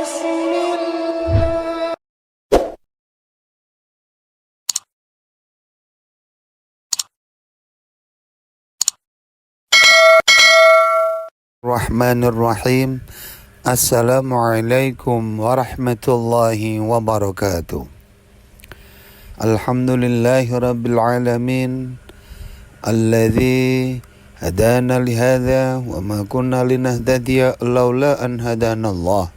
Bismillahirrahmanirrahim. Assalamualaikum warahmatullahi wabarakatuh. Alhamdulillahi rabbil alamin alladzi hadana lihadza wa ma kunna linahtadiya laula an hadanallah.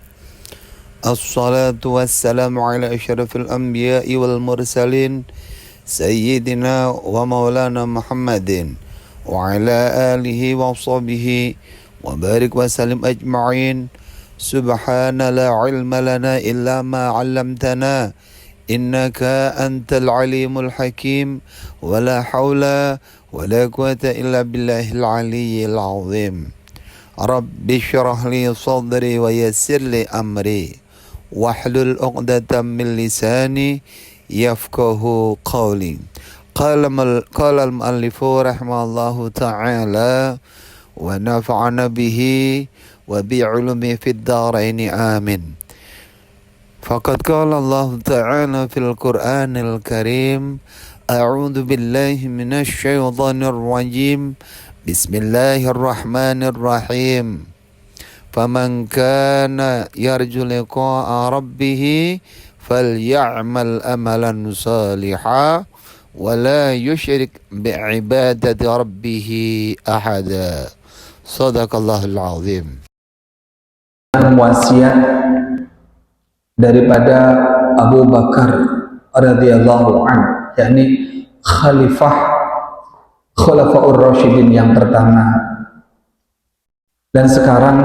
Assalatu wassalamu ala asyrafil anbiya'i wal mursalin sayyidina wa maulana Muhammadin wa ala alihi wa sahbihi wa barik wa salim ajma'in. Subhana la ilma lana illa ma 'allamtana innaka antal alimul hakim wa la hawla wa la quwata illa billahil aliyyil azim. Rabbi shrah li sadri wa yassir li amri wahlul 'uqdatam min lisani yafqahu qawli. Qala al-muallifu rahimahullahu ta'ala wa nafa'ana bihi wa bi'ulumi fid dharaini amin. Faqad qala Allah ta'ala fil Qur'anil Karim, a'udzu billahi minasy syaithanir rajim. Bismillahirrahmanirrahim. Faman kana yarju liqa'a rabbih faly'amal amalan shalihan wa la yusyrik bi'ibadati rabbih ahada. Shadaqallahul azim. Wasiat daripada Abu Bakar radhiyallahu anhu, yakni Khulafaur Rasyidin yang pertama. Dan sekarang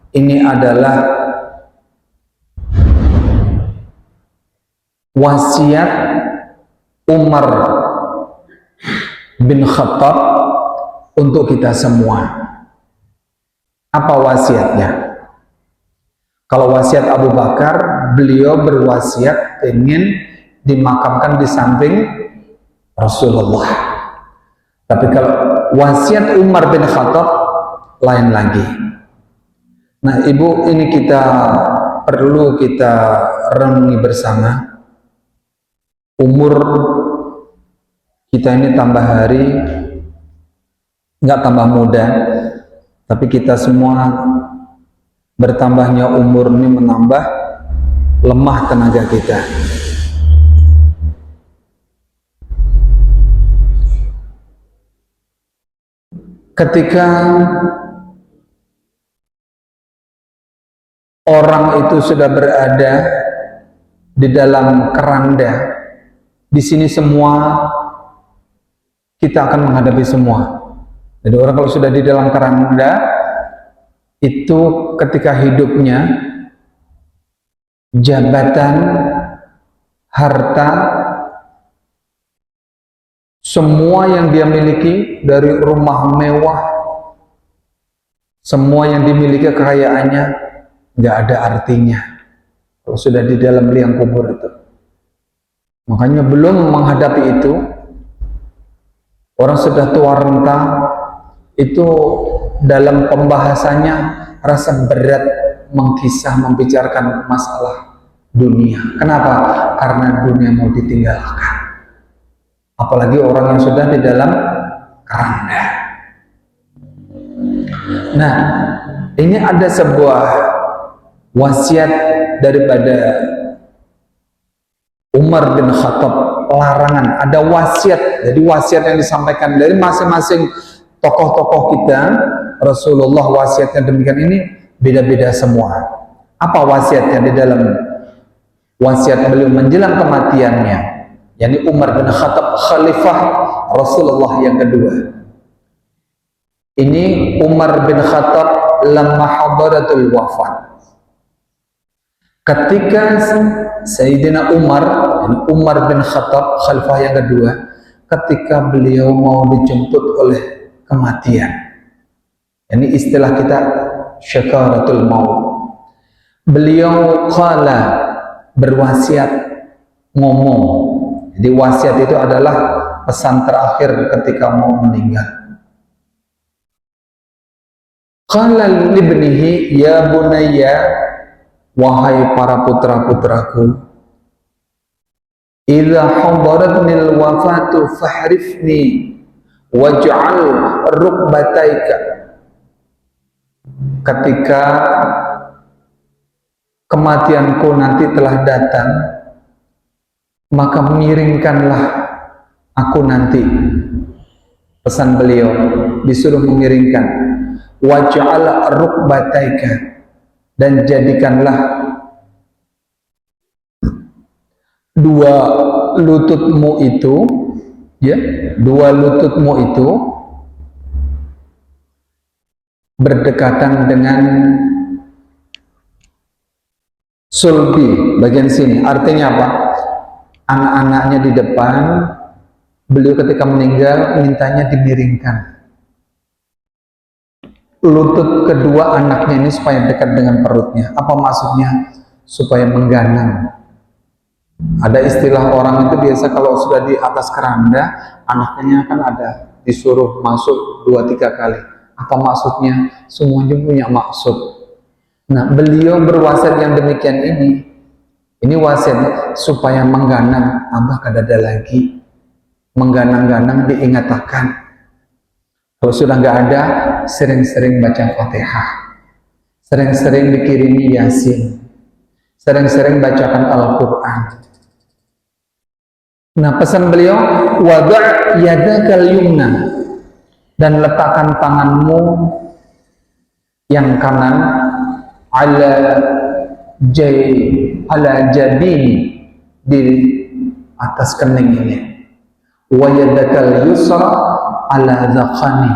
ini adalah wasiat Umar bin Khattab untuk kita semua. Apa wasiatnya? Kalau wasiat Abu Bakar, beliau berwasiat ingin dimakamkan di samping Rasulullah. Tapi kalau wasiat Umar bin Khattab lain lagi. Nah, Ibu, ini perlu kita renungi bersama. Umur kita ini tambah hari, nggak tambah muda, tapi kita semua bertambahnya umur ini menambah lemah tenaga kita. Ketika orang itu sudah berada di dalam keranda, di sini semua kita akan menghadapi semua. Jadi orang kalau sudah di dalam keranda itu ketika hidupnya, jabatan, harta, semua yang dia miliki, dari rumah mewah, semua yang dimiliki kekayaannya nggak ada artinya kalau sudah di dalam liang kubur itu. Makanya belum menghadapi itu, orang sudah tua renta, itu dalam pembahasannya rasa berat mengkisah, membicarakan masalah dunia. Kenapa? Karena dunia mau ditinggalkan. Apalagi orang yang sudah di dalam keranda. Nah, ini ada sebuah wasiat daripada Umar bin Khattab, larangan. Ada wasiat, jadi wasiat yang disampaikan dari masing-masing tokoh-tokoh kita. Rasulullah wasiatnya demikian, ini beda-beda semua. Apa wasiatnya di dalam wasiat beliau menjelang kematiannya, yakni Umar bin Khattab, khalifah Rasulullah yang kedua. Ini Umar bin Khattab lamma hadaratul wafat. Ketika Sayyidina Umar bin Khattab, khalifah yang kedua, ketika beliau mau dijemput oleh kematian, ini istilah kita syakaratul maut. Beliau berwasiat, ngomong. Jadi wasiat itu adalah pesan terakhir ketika mau meninggal. Qala libnihi ya bunayya wahai para putra-putraku, idza hadaratnil wafatu fahrifni waj'al rukbataika, ketika kematianku nanti telah datang, maka miringkanlah aku nanti. Pesan beliau, disuruh memiringkan. Waj'al rukbataika, dan jadikanlah dua lututmu itu, ya, dua lututmu itu berdekatan dengan sulbi, bagian sini. Artinya apa? Anak-anaknya di depan, beliau ketika meninggal mintanya dimiringkan. Lutut kedua anaknya ini supaya dekat dengan perutnya. Apa maksudnya? Supaya mengganang. Ada istilah orang itu biasa kalau sudah di atas keranda, anaknya kan ada disuruh masuk 2-3 kali. Apa maksudnya? Semuanya punya maksud. Nah, beliau berwasiat yang demikian ini. Ini wasiat supaya mengganang, Abah kadada lagi. Mengganang-ganang diingatkan. Kalau sudah nggak ada, sering-sering baca Fatihah, sering-sering dikirimi Yasin, sering-sering bacakan Al-Quran. Nah, pesan beliau, wada' yadakal yumna, dan letakkan tanganmu yang kanan ala jabini, di atas kening ini. Wa yadakal yusra ala dhaqani,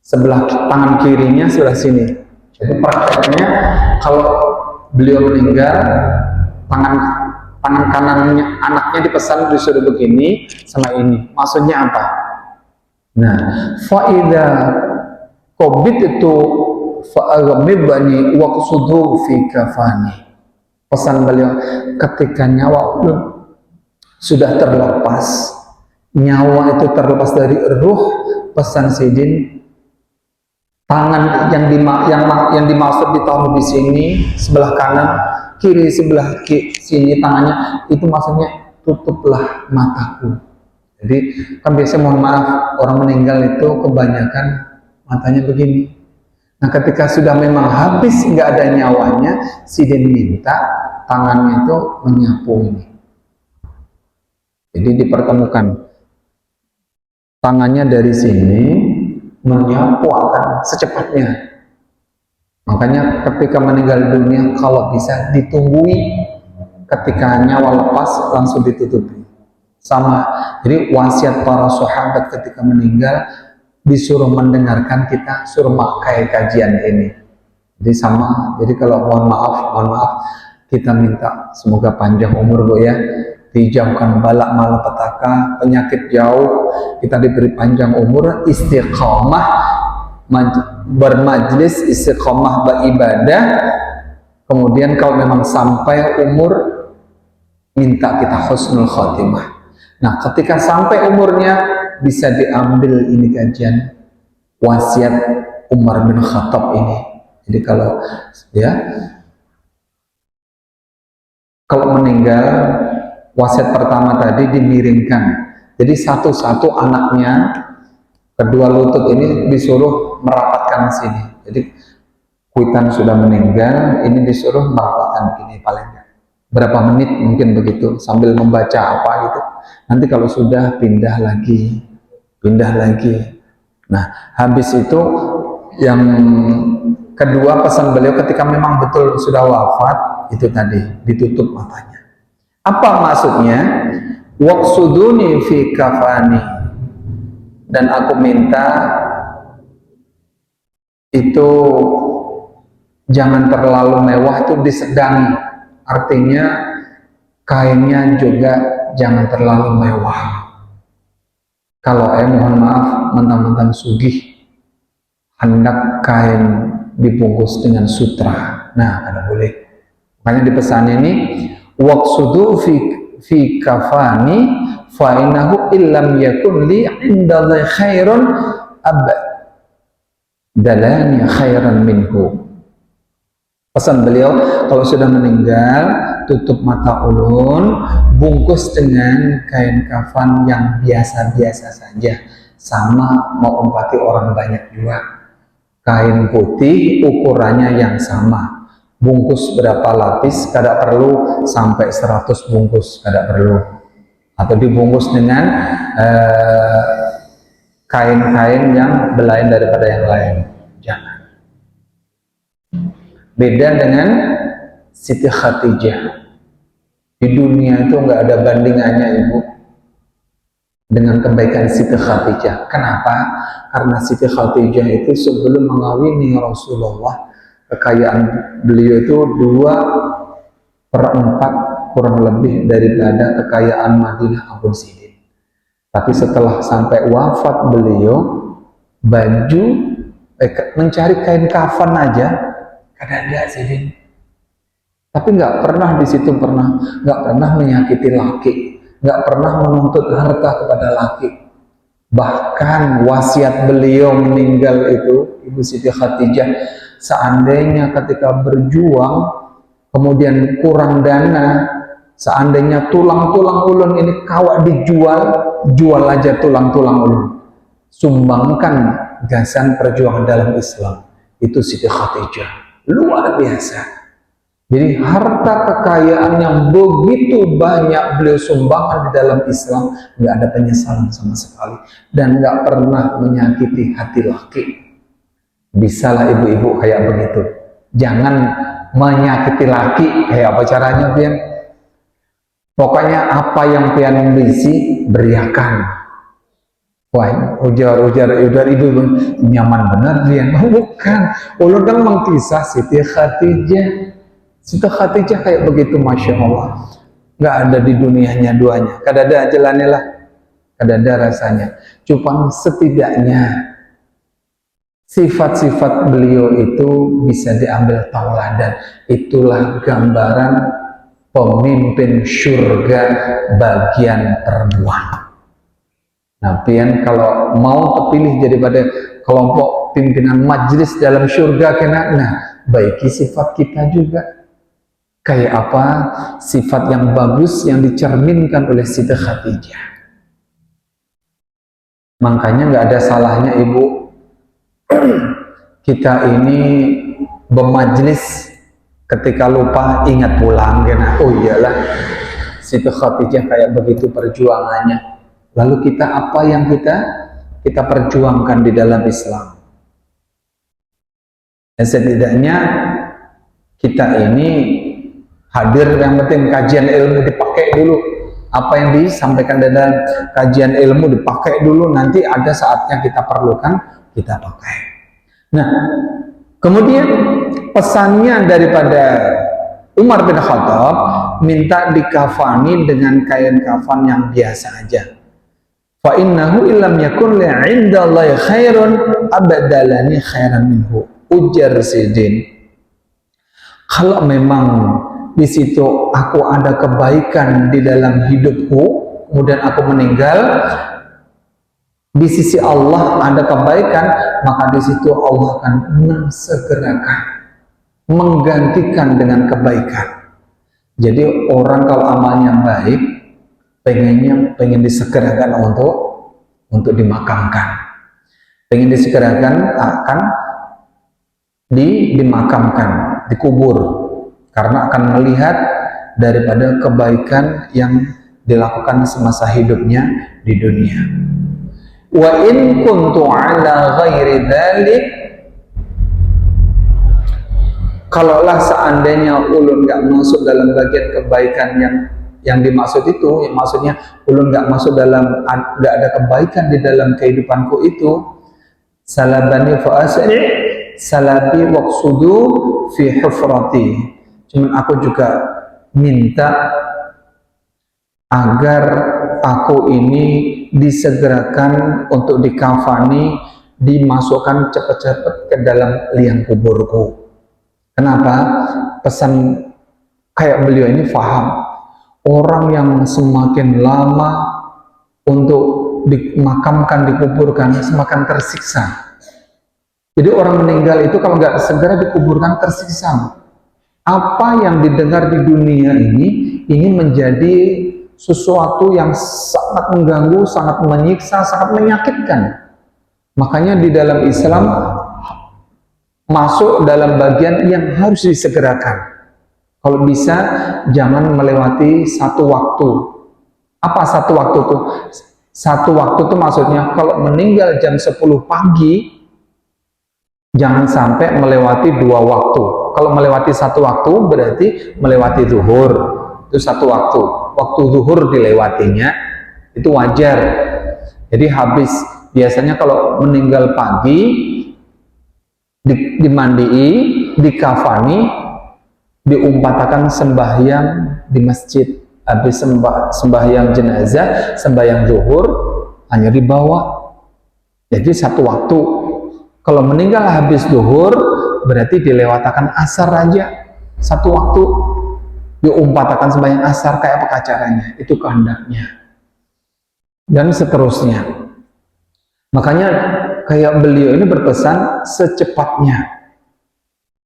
sebelah tangan kirinya sebelah sini. Jadi prakteknya kalau beliau meninggal, tangan kanannya anaknya dipesan disuruh begini sama ini. Maksudnya apa? Nah, faida qobit itu fa'aghamibani waqsudu fi kafani. Pesan beliau, ketika nyawa sudah terlepas, nyawa itu terlepas dari ruh, pesan Sidin, tangan yang dimaksud ditaruh di sini sebelah kanan, kiri sebelah sini tangannya, itu maksudnya tutuplah mataku. Jadi kan biasanya, mohon maaf, orang meninggal itu kebanyakan matanya begini. Nah, ketika sudah memang habis nggak ada nyawanya, Sidin minta tangannya itu menyapu ini. Jadi dipertemukan tangannya dari sini menyapu akan secepatnya. Makanya ketika meninggal dunia, kalau bisa ditunggui, ketika nyawa lepas langsung ditutupi. Sama, jadi wasiat para sahabat ketika meninggal disuruh mendengarkan, kita suruh makai kajian ini. Jadi sama, jadi kalau mohon maaf, kita minta semoga panjang umur, Bu, ya, dijauhkan balak malapetaka, penyakit jauh, kita diberi panjang umur, istiqamah, bermajlis, istiqamah beribadah. Kemudian kalau memang sampai umur, minta kita husnul khotimah. Nah, ketika sampai umurnya, bisa diambil ini kajian wasiat Umar bin Khattab ini. Jadi kalau meninggal, wasiat pertama tadi dimiringkan. Jadi satu-satu anaknya, kedua lutut ini disuruh merapatkan sini. Jadi kuitan sudah meninggal, ini disuruh merapatkan ini paling berapa menit mungkin begitu, sambil membaca apa gitu. Nanti kalau sudah pindah lagi. Nah, habis itu yang kedua pesan beliau ketika memang betul sudah wafat, itu tadi ditutup matanya. Apa maksudnya? Waqsuduni fi kafani, dan aku minta itu jangan terlalu mewah, itu disedangi. Artinya kainnya juga jangan terlalu mewah. Kalau mohon maaf, mentang-mentang sugih, hendak kain dibungkus dengan sutra. Nah, kada boleh. Makanya dipesan ini, waqsudu fi kafani fa innahu illam yakun li inda khairun abdalani khairan minhu. Pesan beliau, kalau sudah meninggal, tutup mata ulun, bungkus dengan kain kafan yang biasa-biasa saja. Sama mau umpati orang banyak juga. Kain putih ukurannya yang sama. Bungkus berapa lapis, kada perlu sampai 100 bungkus, kada perlu. Atau dibungkus dengan kain-kain yang belain daripada yang lain. Jangan. Beda dengan Siti Khadijah. Di dunia itu nggak ada bandingannya, Ibu, dengan kebaikan Siti Khadijah. Kenapa? Karena Siti Khadijah itu sebelum mengawini Rasulullah, kekayaan beliau itu 2/4 kurang lebih daripada kekayaan Madinah Abu Sidin. Tapi setelah sampai wafat beliau, baju mencari kain kafan aja kadang ada Sidin. Tapi nggak pernah di situ nggak pernah menyakiti laki, nggak pernah menuntut harta kepada laki. Bahkan wasiat beliau meninggal itu, Ibu Siti Khadijah, seandainya ketika berjuang kemudian kurang dana, seandainya tulang-tulang ulun ini kawak dijual, jual aja tulang-tulang ulun, sumbangkan gasan perjuangan dalam Islam. Itu Siti Khadijah, luar biasa. Jadi harta kekayaan yang begitu banyak beliau sumbangkan di dalam Islam, nggak ada penyesalan sama sekali, dan nggak pernah menyakiti hati laki. Bisalah ibu-ibu kayak begitu, jangan menyakiti laki. Kayak apa caranya, Pian? Pokoknya apa yang Pian bisi, beriakan. Wah, ujar ibu nyaman benar Pian. Bukan, ulun kan mengkisah Siti Khadijah. Siti Khadijah kayak begitu, Masya Allah. Nggak ada di dunianya duanya. Kadada jalannya lah, kadada rasanya. Cuma setidaknya sifat-sifat beliau itu bisa diambil tauladan. Itulah gambaran pemimpin surga bagian perempuan. Nah, Pian kalau mau terpilih jadi pada kelompok pimpinan majelis dalam surga, nah baiki sifat kita juga. Kayak apa sifat yang bagus yang dicerminkan oleh Siti Khadijah. Makanya nggak ada salahnya, Ibu, kita ini bermajlis ketika lupa ingat pulang, kena. Oh iyalah, Siti Khadijah kayak begitu perjuangannya. Lalu kita apa yang kita perjuangkan di dalam Islam? Dan setidaknya kita ini hadir, yang penting kajian ilmu dipakai dulu. Apa yang disampaikan dalam kajian ilmu dipakai dulu, nanti ada saatnya kita perlukan, kita pakai. Nah, kemudian pesannya daripada Umar bin Khattab, minta dikafani dengan kain kafan yang biasa aja. Fa innahu illam yakun li 'indallahi khairun abadalani khairan minhu. Ujar Sidin, kalau memang di situ aku ada kebaikan di dalam hidupku, kemudian aku meninggal, di sisi Allah ada kebaikan, maka di situ Allah akan mensegerakan, menggantikan dengan kebaikan. Jadi orang kalau amalnya baik, pengen disegerakan untuk dimakamkan, pengen disegerakan akan dimakamkan, dikubur. Karena akan melihat daripada kebaikan yang dilakukan semasa hidupnya di dunia. Wa in kuntu ala ghairi dzalik, kalaulah seandainya ulun nggak masuk dalam bagian kebaikan yang dimaksud itu, yang maksudnya ulun nggak masuk dalam, nggak ada kebaikan di dalam kehidupanku itu, salabani fa asri salabi waqsudu fi hufrati. Cuman aku juga minta agar aku ini disegerakan untuk dikafani, dimasukkan cepat-cepat ke dalam liang kuburku. Kenapa? Pesan kayak beliau ini faham, orang yang semakin lama untuk dimakamkan, dikuburkan, semakin tersiksa. Jadi orang meninggal itu kalau nggak segera dikuburkan tersiksa. apa yang didengar di dunia ini menjadi sesuatu yang sangat mengganggu, sangat menyiksa, sangat menyakitkan. Makanya di dalam Islam masuk dalam bagian yang harus disegerakan. Kalau bisa jangan melewati satu waktu. Apa satu waktu itu? Satu waktu itu maksudnya kalau meninggal jam 10 pagi, jangan sampai melewati dua waktu. Kalau melewati satu waktu berarti melewati zuhur. Itu satu waktu. Waktu zuhur dilewatinya itu wajar. Jadi habis, biasanya kalau meninggal pagi dimandii, dikafani, diumpatakan sembahyang di masjid. Habis sembahyang jenazah, sembahyang zuhur hanya dibawa. Jadi satu waktu. Kalau meninggal habis zuhur berarti dilewatakan asar aja, satu waktu diumpatakan sembahyang asar, kayak apa caranya, itu kehendaknya, dan seterusnya. Makanya kayak beliau ini berpesan secepatnya,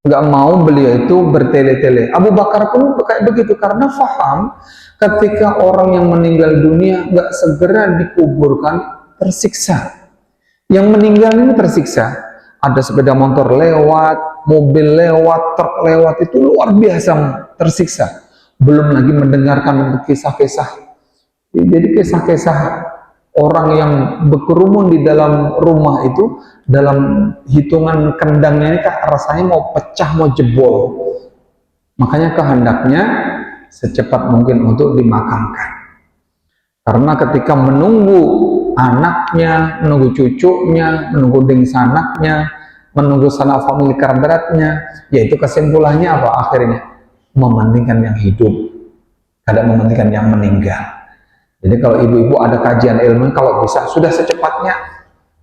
nggak mau beliau itu bertele-tele. Abu Bakar pun kayak begitu, karena faham ketika orang yang meninggal dunia nggak segera dikuburkan tersiksa. Yang meninggal ini tersiksa. Ada sepeda motor lewat, mobil lewat, truk lewat, itu luar biasa tersiksa. Belum lagi mendengarkan kisah-kisah. Jadi kisah-kisah orang yang berkerumun di dalam rumah itu, dalam hitungan kendangnya ini kan rasanya mau pecah, mau jebol. Makanya kehendaknya secepat mungkin untuk dimakamkan. Karena ketika menunggu anaknya, menunggu cucunya, menunggu dengsanaknya, menunggu sanak famili kerabatnya, yaitu kesimpulannya apa akhirnya? Mementingkan yang hidup, tidak mementingkan yang meninggal. Jadi kalau ibu-ibu ada kajian ilmu, kalau bisa sudah secepatnya.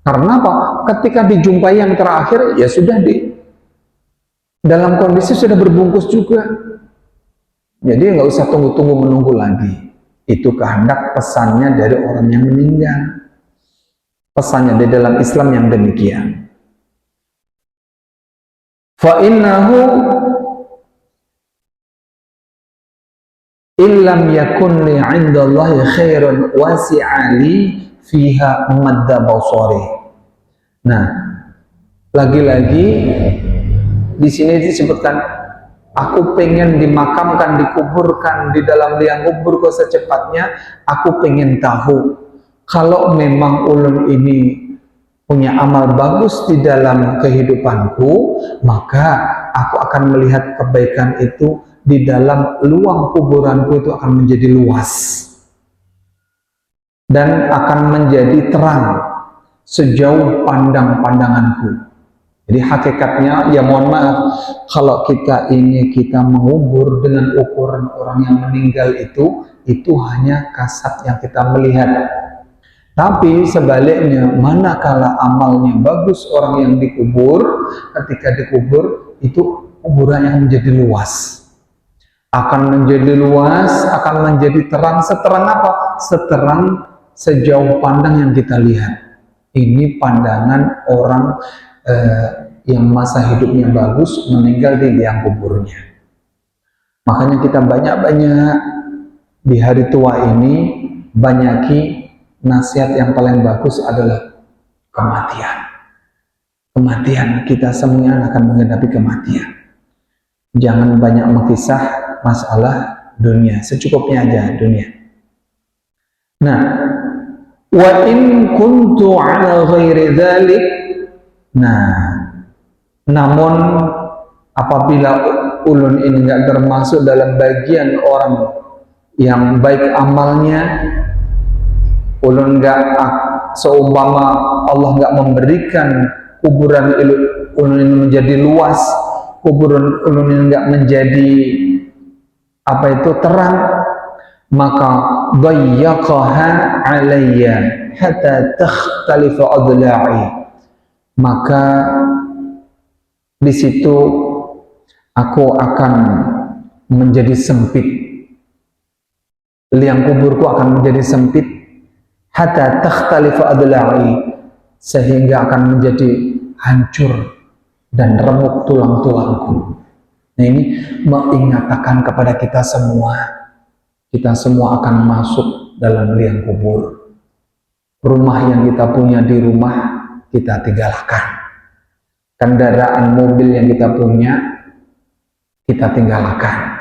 Karena apa? Ketika dijumpai yang terakhir, ya sudah dalam kondisi sudah berbungkus juga. Jadi nggak usah tunggu-tunggu menunggu lagi. Itu kehendak pesannya dari orang yang meninggal. Pesannya di dalam Islam yang demikian. Fa innahu illam yakun li 'indallahi khairun wasi'ali fiha madda basari. Nah, lagi-lagi di sini disebutkan, aku pengen dimakamkan, dikuburkan di dalam liang kuburku secepatnya. Aku pengen tahu kalau memang ulun ini punya amal bagus di dalam kehidupanku, maka aku akan melihat kebaikan itu di dalam luang kuburanku itu akan menjadi luas dan akan menjadi terang sejauh pandang pandanganku. Jadi hakikatnya, ya mohon maaf, kalau kita mengubur dengan ukuran orang yang meninggal itu hanya kasat yang kita melihat. Tapi sebaliknya, manakala amalnya bagus orang yang dikubur, ketika dikubur itu kuburannya akan menjadi luas. Akan menjadi luas, akan menjadi terang. Seterang apa? Seterang sejauh pandang yang kita lihat. Ini pandangan orang yang masa hidupnya bagus meninggal di liang kuburnya. Makanya kita banyak-banyak di hari tua ini banyaki nasihat yang paling bagus adalah kematian. Kematian, kita semuanya akan menghadapi kematian. Jangan banyak mengisah masalah dunia, secukupnya aja dunia. Nah, wa in kuntu ala ghairi dzalik. Nah, namun apabila ulun ini enggak termasuk dalam bagian orang yang baik amalnya, ulun enggak, seumpama Allah enggak memberikan kuburan ulun ini menjadi luas, kuburan ulun ini enggak menjadi terang, maka dayyaqaha alayya hatta takhtalifa adla'i. Maka di situ aku akan menjadi sempit, liang kuburku akan menjadi sempit, hatta takhtalifa adla'i, sehingga akan menjadi hancur dan remuk tulang-tulangku. Nah ini mengingatkan kepada kita semua akan masuk dalam liang kubur. Rumah yang kita punya di rumah kita tinggalkan. Kendaraan mobil yang kita punya kita tinggalkan.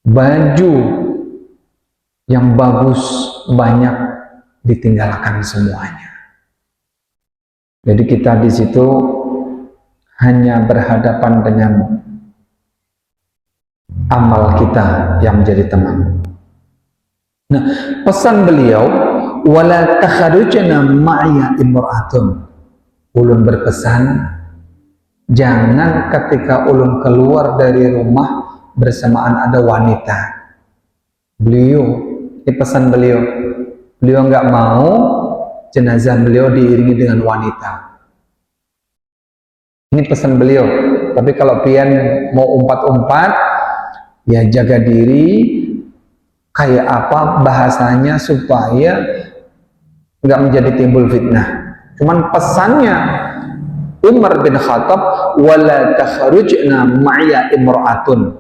Baju yang bagus banyak ditinggalkan semuanya. Jadi kita di situ hanya berhadapan dengan amal kita yang menjadi teman. Nah, pesan beliau, wala takharujna ma'ya imra'atun. Ulun berpesan, jangan ketika ulun keluar dari rumah bersamaan ada wanita. Beliau, ini pesan beliau. Beliau nggak mau jenazah beliau diiringi dengan wanita. Ini pesan beliau. Tapi kalau pian mau umpat-umpat, ya jaga diri. Kayak apa bahasanya supaya nggak menjadi timbul fitnah. Cuman pesannya Umar bin Khattab, wala takharujna ma'ya imra'atun.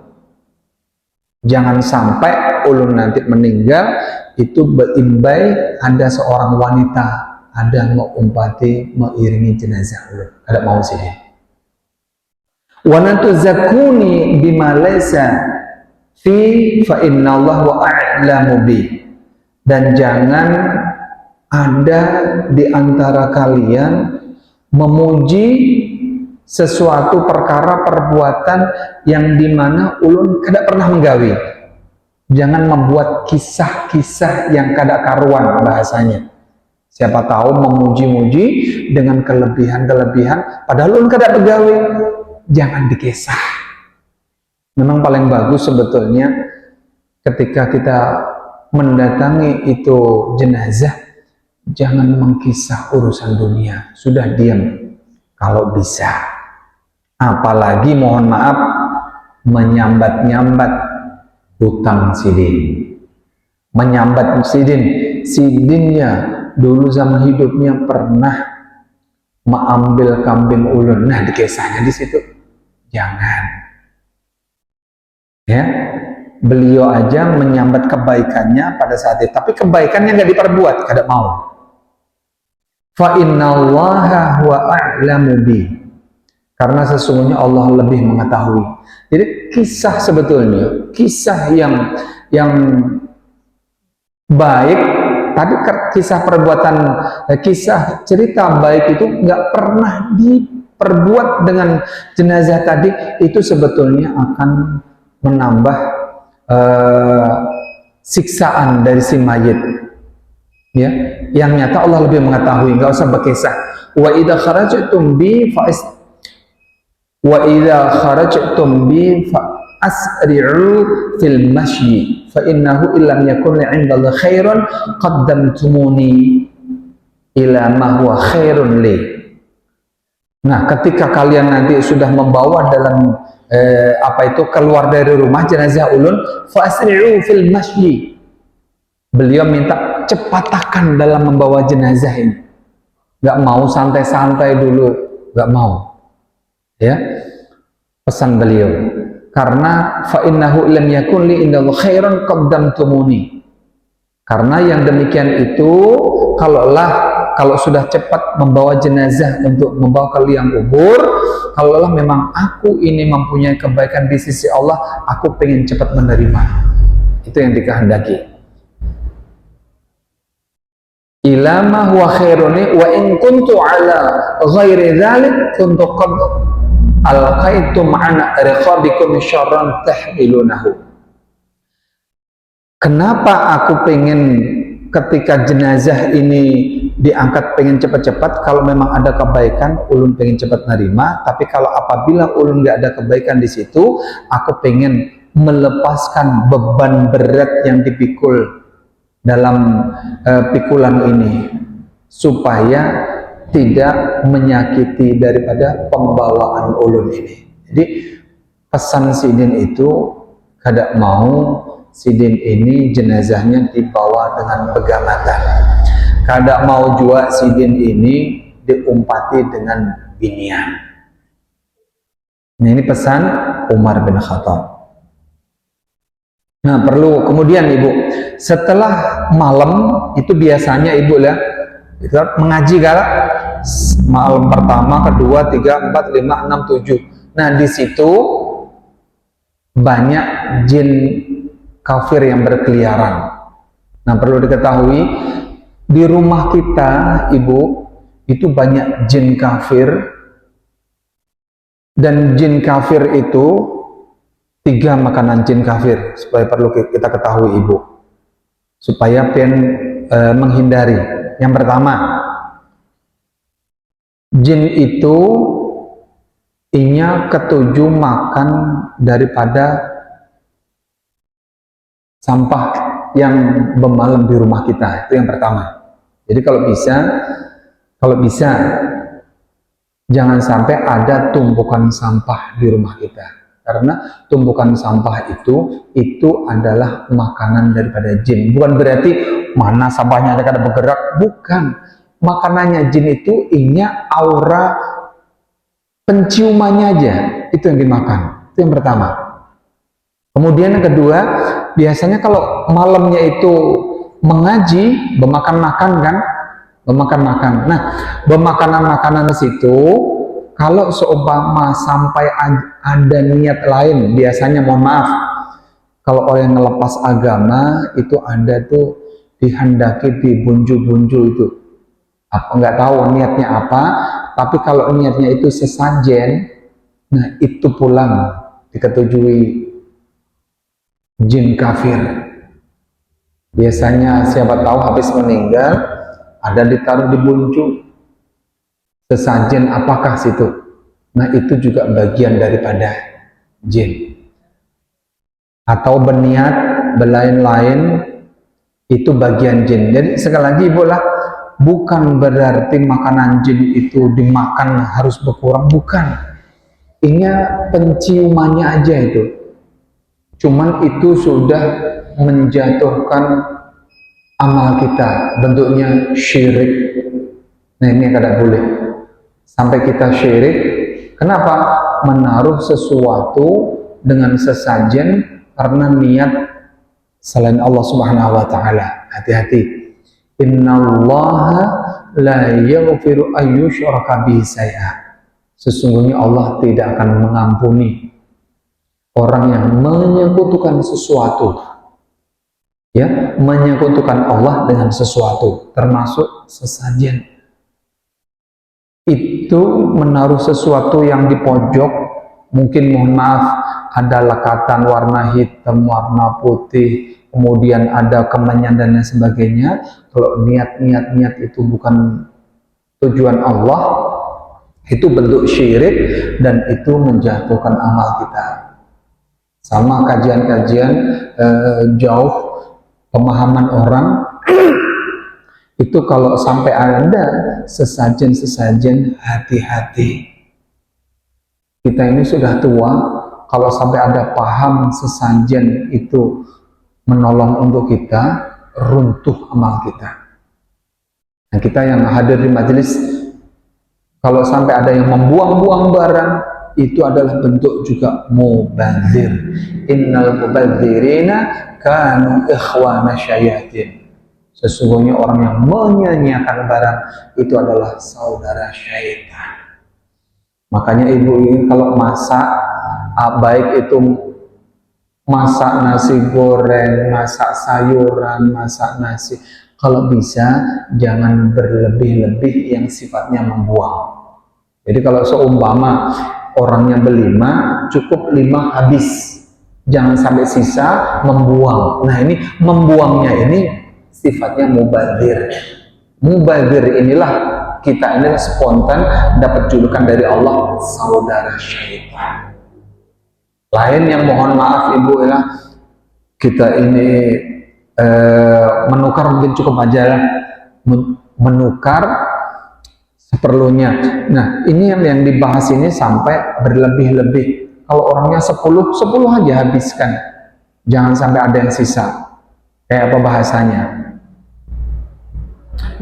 Jangan sampai ulun nanti meninggal itu berimbai ada seorang wanita ada mau umpati mengiringi jenazah ulun. Ada mau sih. Wa natuzakuni bima laysa fi fa innallaha wa a'lamu bi. Dan jangan ada di antara kalian memuji sesuatu perkara perbuatan yang dimana ulun kada pernah menggawi. Jangan membuat kisah-kisah yang kada karuan bahasanya. Siapa tahu memuji-muji dengan kelebihan-kelebihan padahal ulun kada begawi. Jangan dikisah. Memang paling bagus sebetulnya ketika kita mendatangi itu jenazah, jangan mengkisah urusan dunia, sudah diam kalau bisa. Apalagi mohon maaf menyambat-nyambat hutang sidin, menyambat sidinnya dulu zaman hidupnya pernah mengambil kambing ulun, nah dikisahnya di situ jangan. Ya, beliau aja menyambat kebaikannya pada saat itu, tapi kebaikannya nggak diperbuat, kada mau. Fa innallaha huwa a'lamu bi. Karena sesungguhnya Allah lebih mengetahui. Jadi kisah sebetulnya, kisah yang baik, tapi kisah perbuatan, kisah cerita baik itu nggak pernah diperbuat dengan jenazah tadi, itu sebetulnya akan menambah siksaan dari si mayit. Ya, yang nyata Allah lebih mengetahui, nggak usah berkisah. Wa idza kharajtum bi fa asri'u fil masyi fa innahu illam yakun li'indallahi khairun qaddamtumuni ila ma huwa khairun li. Nah, ketika kalian nanti sudah membawa dalam keluar dari rumah jenazah ulun, fasri'u fil masyi. Beliau minta cepatakan dalam membawa jenazah ini. Nggak mau santai-santai dulu, nggak mau. Ya, pesan beliau. Karena fa innahu lam yakun li indallahi khairan qaddamtumuni. Karena yang demikian itu kalau sudah cepat membawa jenazah untuk membawa ke liang kubur, kalau memang aku ini mempunyai kebaikan di sisi Allah, aku pengen cepat menerima. Itu yang dikehendaki. Ila ma huwa khairuni wa in kuntu ala ghairi dzalik kuntu qad alqaitu ma'ana riqabikum syarran tahmilunahu. Kenapa aku pengen ketika jenazah ini diangkat pengen cepat-cepat? Kalau memang ada kebaikan ulun pengen cepat nerima, tapi kalau apabila ulun nggak ada kebaikan di situ, aku pengen melepaskan beban berat yang dipikul dalam pikulan ini supaya tidak menyakiti daripada pembawaan ulun ini. Jadi pesan sidin itu kada mau sidin ini jenazahnya dibawa dengan pegamatan. Kada mau juga sidin ini diumpati dengan binian. Nah, ini pesan Umar bin Khattab. Nah, perlu kemudian Ibu, setelah malam itu biasanya Ibu ya, kita mengaji kan, malam pertama, kedua, 3, 4, 5, 6, 7. Nah, di situ banyak jin kafir yang berkeliaran. Nah, perlu diketahui di rumah kita, Ibu, itu banyak jin kafir, dan jin kafir itu 3 makanan jin kafir, supaya perlu kita ketahui Ibu, supaya menghindari. Yang pertama, jin itu inya ketujuh makan daripada sampah yang bermalam di rumah kita. Itu yang pertama. Jadi kalau bisa jangan sampai ada tumpukan sampah di rumah kita, karena tumpukan sampah itu adalah makanan daripada jin. Bukan berarti mana sampahnya ada kada bergerak, bukan. Makanannya jin itu inya aura penciumannya aja, itu yang dimakan. Itu yang pertama. Kemudian yang kedua, biasanya kalau malamnya itu mengaji, bermakan-makan kan, bermakan-makan. Nah, bermakanan-makanan di situ, kalau seumpama sampai ada niat lain, biasanya mohon maaf, kalau orang yang ngelepas agama itu ada tuh dihendaki dibunju-bunju itu. Apa nggak tahu niatnya apa, tapi kalau niatnya itu sesajen, nah itu pulang diketujui jin kafir. Biasanya siapa tahu habis meninggal ada ditaruh di buncu sesajen, apakah situ? Nah itu juga bagian daripada jin. Atau berniat berlain-lain, itu bagian jin. Jadi sekali lagi Ibu lah, bukan berarti makanan jin itu dimakan harus berkurang, bukan. Ini penciumannya aja itu. Cuman itu sudah menjatuhkan amal kita, bentuknya syirik. Nah ini yang tidak boleh. Sampai kita syirik, kenapa? Menaruh sesuatu dengan sesajen karena niat selain Allah Subhanahu wa taala. Hati-hati. Innallaha la yaghfiru ayyushraka bihi syai'a. Sesungguhnya Allah tidak akan mengampuni orang yang menyekutukan sesuatu, ya, menyekutukan Allah dengan sesuatu, termasuk sesajen. Itu menaruh sesuatu yang di pojok, mungkin mohon maaf ada lekatan warna hitam, warna putih, kemudian ada kemenyan dan lain sebagainya. Kalau niat itu bukan tujuan Allah, itu bentuk syirik dan itu menjatuhkan amal kita. Sama kajian-kajian jauh pemahaman orang itu kalau sampai ada sesajen-sesajen, hati-hati. Kita ini sudah tua, kalau sampai ada paham sesajen itu menolong untuk kita, runtuh amal kita. Nah, kita yang hadir di majelis, kalau sampai ada yang membuang-buang barang, itu adalah bentuk juga mubadzir. Innal mubadzirina kanu ikhwana syayatin. Sesungguhnya orang yang menyia-nyiakan barang itu adalah saudara syaitan. Makanya ibu ini kalau masak, baik itu masak nasi goreng, masak sayuran, masak nasi, kalau bisa jangan berlebih-lebih yang sifatnya membuang. Jadi kalau seumpama orangnya berlima, cukup 5 habis, jangan sampai sisa membuang. Nah ini membuangnya ini sifatnya mubadzir. Mubadzir inilah kita ini spontan dapat julukan dari Allah saudara syaitan. Lain yang mohon maaf ibu ya, kita ini menukar mungkin cukup aja, menukar seperlunya. Nah ini yang dibahas ini sampai berlebih-lebih. Kalau orangnya 10 aja habiskan, jangan sampai ada yang sisa. Kayak apa bahasanya?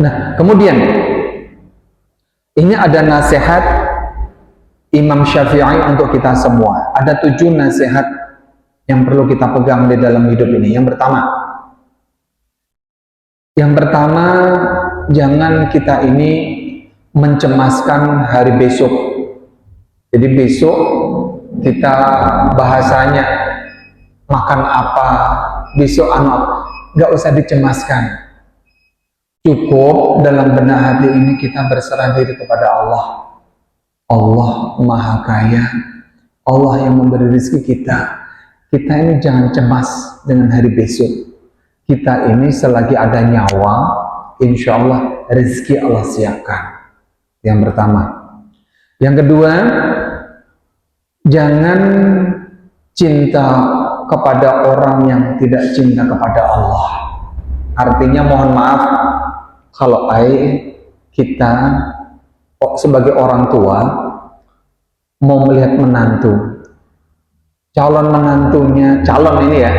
Nah kemudian ini ada nasihat Imam Syafi'i untuk kita semua. Ada 7 nasihat yang perlu kita pegang di dalam hidup ini. Yang pertama, jangan kita ini mencemaskan hari besok. Jadi besok kita bahasanya makan apa, besok nggak usah dicemaskan. Cukup dalam benak hati ini kita berserah diri kepada Allah. Allah Maha Kaya, Allah yang memberi rezeki kita. Kita ini jangan cemas dengan hari besok. Kita ini selagi ada nyawa, insya Allah rezeki Allah siapkan. Yang pertama. Yang kedua, jangan cinta kepada orang yang tidak cinta kepada Allah. Artinya mohon maaf, kalau kita sebagai orang tua mau melihat menantu, calon menantunya, calon ini ya,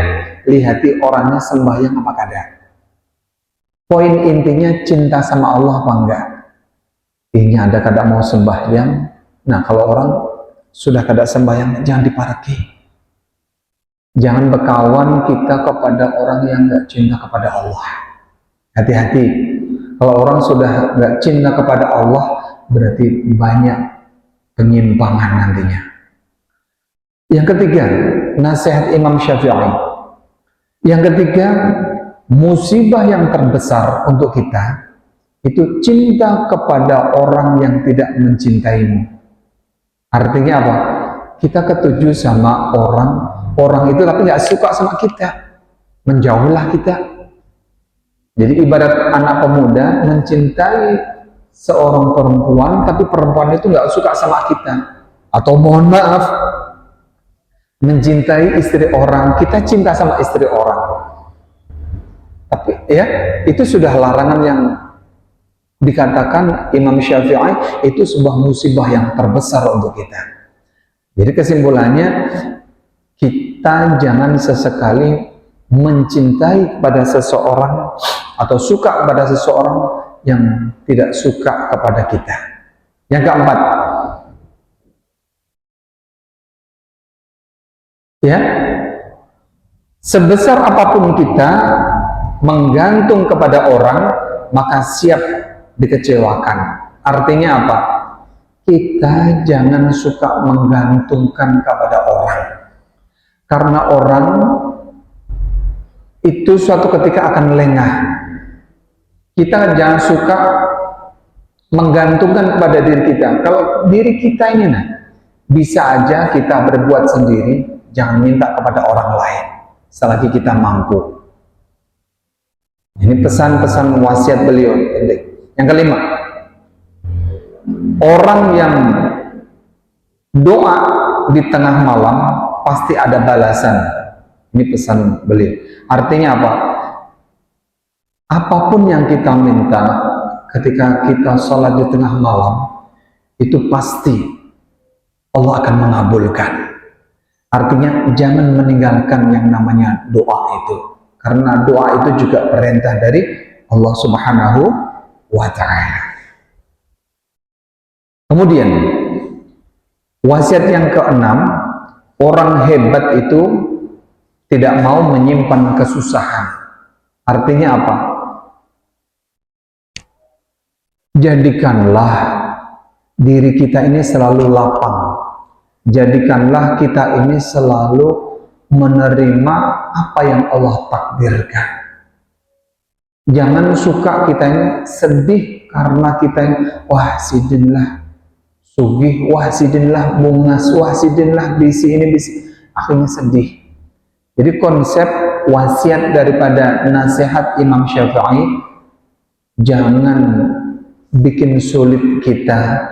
lihati orangnya sembahyang apa kadang. Poin intinya cinta sama Allah apa enggak. Ini ada kadang mau sembahyang. Nah kalau orang sudah kadang sembahyang, jangan diparaki. Jangan berkawan kita kepada orang yang enggak cinta kepada Allah. Hati-hati. Kalau orang sudah enggak cinta kepada Allah, berarti banyak penyimpangan nantinya. Yang ketiga, nasihat Imam Syafi'i. Yang ketiga, musibah yang terbesar untuk kita itu cinta kepada orang yang tidak mencintaimu. Artinya apa? Kita ketujuh sama orang itu tapi nggak suka sama kita, menjauhlah kita. Jadi ibarat anak pemuda mencintai seorang perempuan, tapi perempuan itu nggak suka sama kita. Atau mohon maaf, mencintai istri orang, kita cinta sama istri orang. Tapi ya, itu sudah larangan yang dikatakan Imam Syafi'i itu sebuah musibah yang terbesar untuk kita. Jadi kesimpulannya, kita jangan sesekali mencintai pada seseorang atau suka kepada seseorang yang tidak suka kepada kita. Yang keempat, ya, sebesar apapun kita menggantung kepada orang, maka siap dikecewakan. Artinya apa? Kita jangan suka menggantungkan kepada orang, karena orang itu suatu ketika akan lengah. Kita jangan suka menggantungkan kepada diri kita. Kalau diri kita ini bisa aja kita berbuat sendiri, jangan minta kepada orang lain selagi kita mampu. Ini pesan-pesan wasiat beliau. Yang kelima, orang yang doa di tengah malam pasti ada balasan. Ini pesan beliau. Artinya apa? Apapun yang kita minta ketika kita sholat di tengah malam, itu pasti Allah akan mengabulkan. Artinya jangan meninggalkan yang namanya doa itu, karena doa itu juga perintah dari Allah Subhanahu wa Ta'ala. Kemudian wasiat yang keenam, orang hebat itu tidak mau menyimpan kesusahan. Artinya apa? Jadikanlah diri kita ini selalu lapang. Jadikanlah kita ini selalu menerima apa yang Allah takdirkan. Jangan suka kita ini sedih karena kita ini, wah sidinlah sugih, wah sidinlah bungas, wah sidinlah bisi ini bisi, akhirnya sedih. Jadi konsep wasiat daripada nasihat Imam Syafi'i, jangan bikin sulit kita,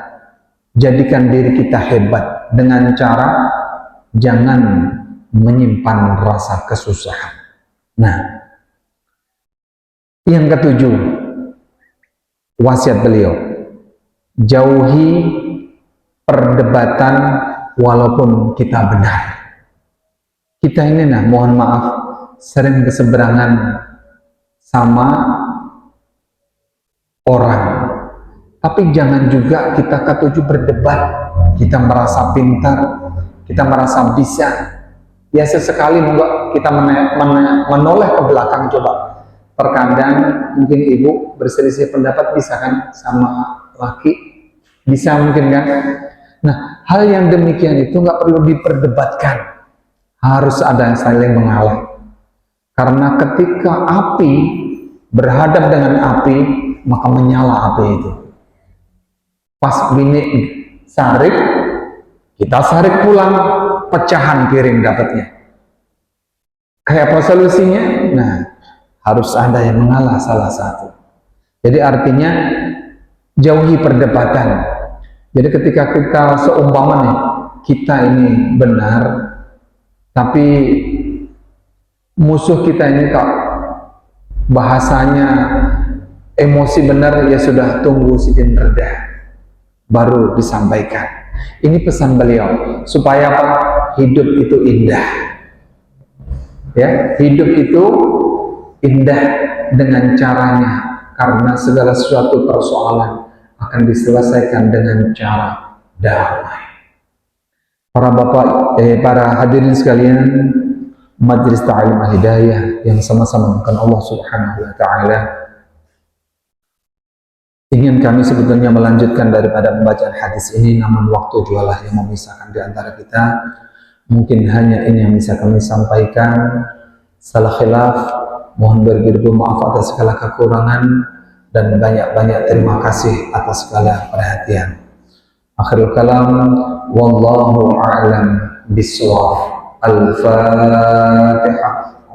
jadikan diri kita hebat dengan cara jangan menyimpan rasa kesusahan. Nah, yang ketujuh, wasiat beliau, jauhi perdebatan walaupun kita benar. Kita ini mohon maaf, sering berseberangan sama orang. Tapi jangan juga kita ketujuh berdebat. kita merasa pintar, kita merasa bisa. Ya sesekali enggak kita menoleh ke belakang coba. Terkadang mungkin ibu berselisih pendapat bisa kan sama laki, bisa mungkin kan. Nah, hal yang demikian itu nggak perlu diperdebatkan, harus ada yang saling mengalah. Karena ketika api berhadap dengan api, maka menyala api itu. Pas bini sarik, kita sarik pulang, pecahan piring dapatnya. Kayak apa solusinya? Nah, harus ada yang mengalah salah satu. Jadi artinya jauhi perdebatan. Jadi ketika kita seumpama nih, kita ini benar, tapi musuh kita ini kok bahasanya emosi benar, ya sudah tunggu sidin reda baru disampaikan. Ini pesan beliau supaya apa? Hidup itu indah. Ya, hidup itu indah dengan caranya, karena segala sesuatu persoalan akan diselesaikan dengan cara damai. Para bapak, para hadirin sekalian, Majelis Ta'lim Al-Hidayah yang sama-sama dengan Allah Subhanahu wa Ta'ala, ingin kami sebetulnya melanjutkan daripada pembacaan hadis ini, namun waktu jualah yang memisahkan di antara kita. Mungkin hanya ini yang bisa kami sampaikan. Salah khilaf, mohon beribu maaf atas segala kekurangan, dan banyak-banyak terima kasih atas segala perhatian. Akhirul kalam, wallahu a'lam bishawab. Al-Fatihah.